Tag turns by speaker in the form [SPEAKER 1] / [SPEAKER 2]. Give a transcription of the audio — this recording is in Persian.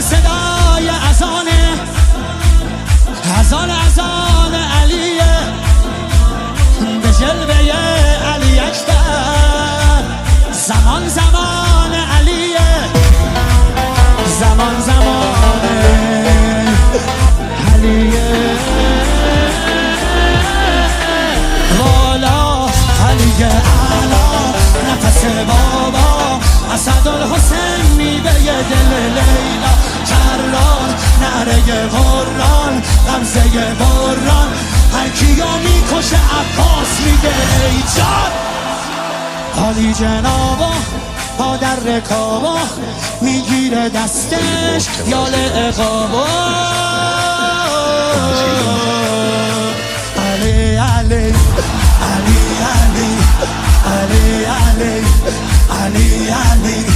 [SPEAKER 1] صدای اذان علیه، به جلوه علی اکبر. زمان زمان علیه، زمان زمان علیه. والا علیه اعلا، نفس بابا اسدالحسین میوه دل لیلا. کرار نعره قرآن، غمزه بران، هر کیو میکشه عباس میگه ای جان. عالی جنابا با در رکابا، میگیره دستش یال اقابا. علی علی علی علی علی علی علی علی